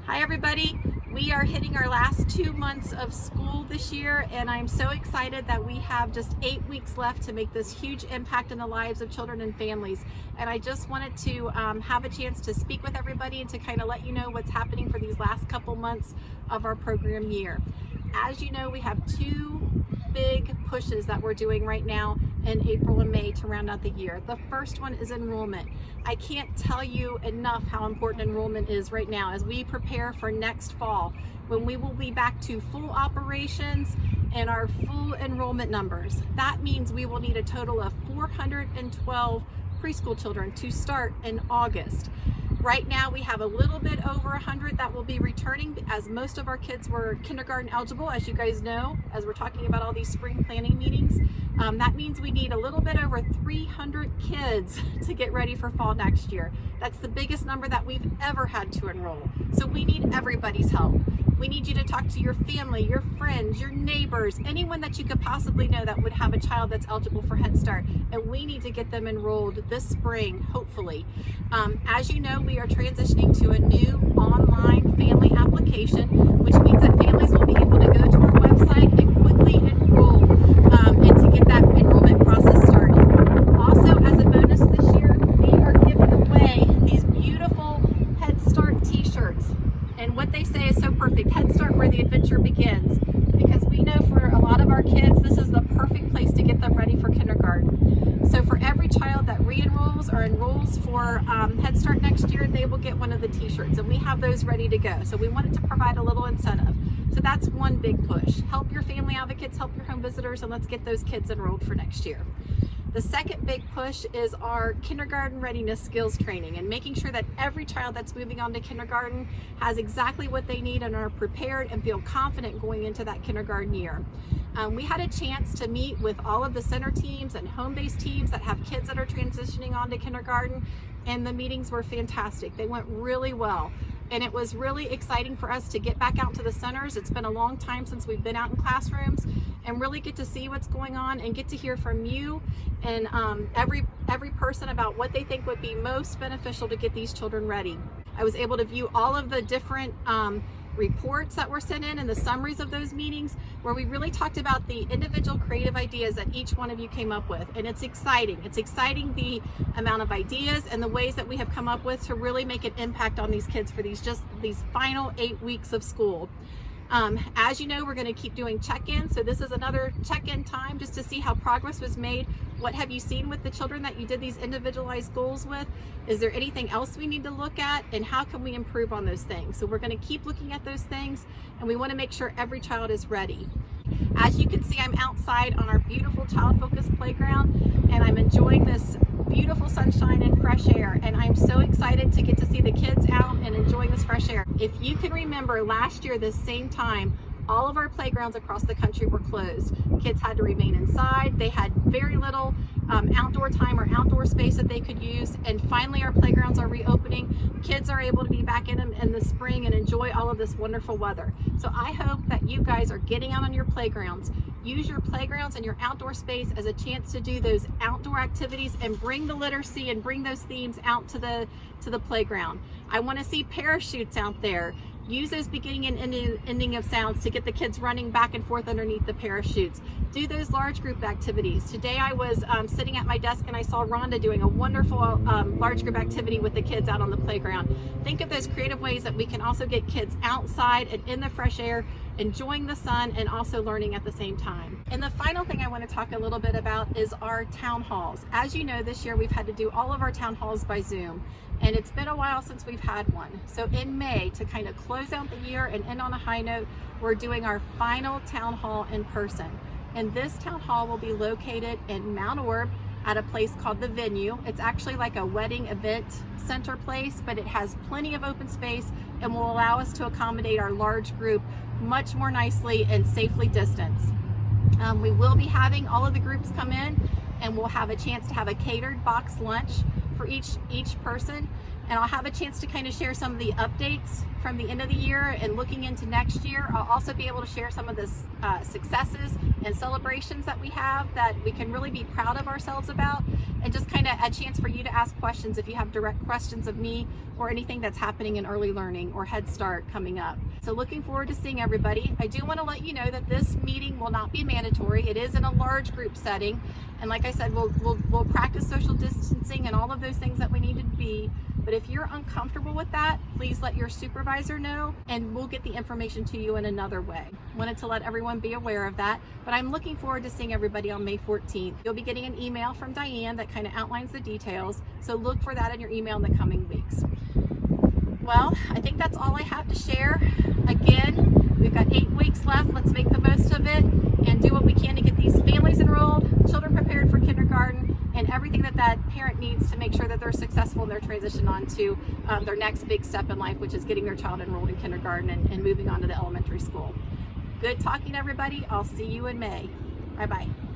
Hi everybody. We are hitting our last 2 months of school this year, and I'm so excited that we have just 8 weeks left to make this huge impact in the lives of children and families. And I just wanted to have a chance to speak with everybody and to kind of let you know what's happening for these last couple months of our program year. As you know, we have 2 big pushes that we're doing right now in April and May to round out the year. The first one is enrollment. I can't tell you enough how important enrollment is right now as we prepare for next fall, when we will be back to full operations and our full enrollment numbers. That means we will need a total of 412 preschool children to start in August. Right now we have a little bit over 100 that will be returning, as most of our kids were kindergarten eligible, as you guys know, as we're talking about all these spring planning meetings. That means we need a little bit over 300 kids to get ready for fall next year. That's the biggest number that we've ever had to enroll. So we need everybody's help. We need you to talk to your family, your friends, your neighbors, anyone that you could possibly know that would have a child that's eligible for Head Start. And we need to get them enrolled this spring, hopefully. As you know, we are transitioning to a new online family application, which means that families will be able to go to our website and quickly enroll and to get that enrollment process started. Also, as a bonus this year, we are giving away these beautiful Head Start t-shirts. And what they say is so perfect, Head Start where the adventure begins. Because we know for a lot of our kids, this is the perfect place to get them ready for kindergarten. So for every child that re-enrolls or enrolls for Head Start next year, they will get one of the t-shirts, and we have those ready to go. So we wanted to provide a little incentive. So that's one big push. Help your family advocates, help your home visitors, and let's get those kids enrolled for next year. The second big push is our kindergarten readiness skills training, and making sure that every child that's moving on to kindergarten has exactly what they need and are prepared and feel confident going into that kindergarten year. We had a chance to meet with all of the center teams and home-based teams that have kids that are transitioning on to kindergarten, and the meetings were fantastic. They went really well. And it was really exciting for us to get back out to the centers. It's been a long time since we've been out in classrooms, and really get to see what's going on and get to hear from you and every person about what they think would be most beneficial to get these children ready. I was able to view all of the different reports that were sent in and the summaries of those meetings, where we really talked about the individual creative ideas that each one of you came up with. And it's exciting. It's exciting the amount of ideas and the ways that we have come up with to really make an impact on these kids for these final 8 weeks of school. As you know, we're going to keep doing check-ins. So this is another check-in time just to see how progress was made. What have you seen with the children that you did these individualized goals with? Is there anything else we need to look at, and how can we improve on those things? So we're going to keep looking at those things, and we want to make sure every child is ready. As you can see, I'm outside on our beautiful child-focused playground, and I'm enjoying this beautiful sunshine and fresh air, and I'm so excited to get to see the kids out and enjoying this fresh air. If you can remember, last year this same time, all of our playgrounds across the country were closed. Kids had to remain inside. They had very little outdoor time or outdoor space that they could use, and finally our playgrounds are reopening. Kids are able to be back in them in the spring and enjoy all of this wonderful weather. So I hope that you guys are getting out on your playgrounds. Use your playgrounds and your outdoor space as a chance to do those outdoor activities, and bring the literacy and bring those themes out to the playground. I want to see parachutes out there. Use those beginning and ending of sounds to get the kids running back and forth underneath the parachutes. Do those large group activities. Today I was sitting at my desk and I saw Rhonda doing a wonderful large group activity with the kids out on the playground. Think of those creative ways that we can also get kids outside and in the fresh air, enjoying the sun and also learning at the same time. And the final thing I want to talk a little bit about is our town halls. As you know, this year we've had to do all of our town halls by Zoom, and it's been a while since we've had one. So in May, to kind of close out the year and end on a high note, we're doing our final town hall in person. And this town hall will be located in Mount Orb at a place called The Venue. It's actually like a wedding event center place, but it has plenty of open space and will allow us to accommodate our large group much more nicely and safely distanced. We will be having all of the groups come in, and we'll have a chance to have a catered box lunch for each person. And I'll have a chance to kind of share some of the updates from the end of the year and looking into next year. I'll also be able to share some of the successes and celebrations that we have that we can really be proud of ourselves about, and just kind of a chance for you to ask questions if you have direct questions of me or anything that's happening in early learning or Head Start coming up. So looking forward to seeing everybody. I do want to let you know that this meeting will not be mandatory. It is in a large group setting, and like I said, we'll practice social distancing and all of those things that we need to be. But if you're uncomfortable with that, please let your supervisor know, and we'll get the information to you in another way. Wanted to let everyone be aware of that, but I'm looking forward to seeing everybody on May 14th. You'll be getting an email from Diane that kind of outlines the details, so look for that in your email in the coming weeks. Well, I think that's all I have to share. Again, we've got 8 weeks left. Let's make the most of it and do what we can to get these families enrolled, children prepared for kindergarten, and everything that that parent needs to make sure that they're successful in their transition on to their next big step in life, which is getting their child enrolled in kindergarten and moving on to the elementary school. Good talking, everybody. I'll see you in May. Bye-bye.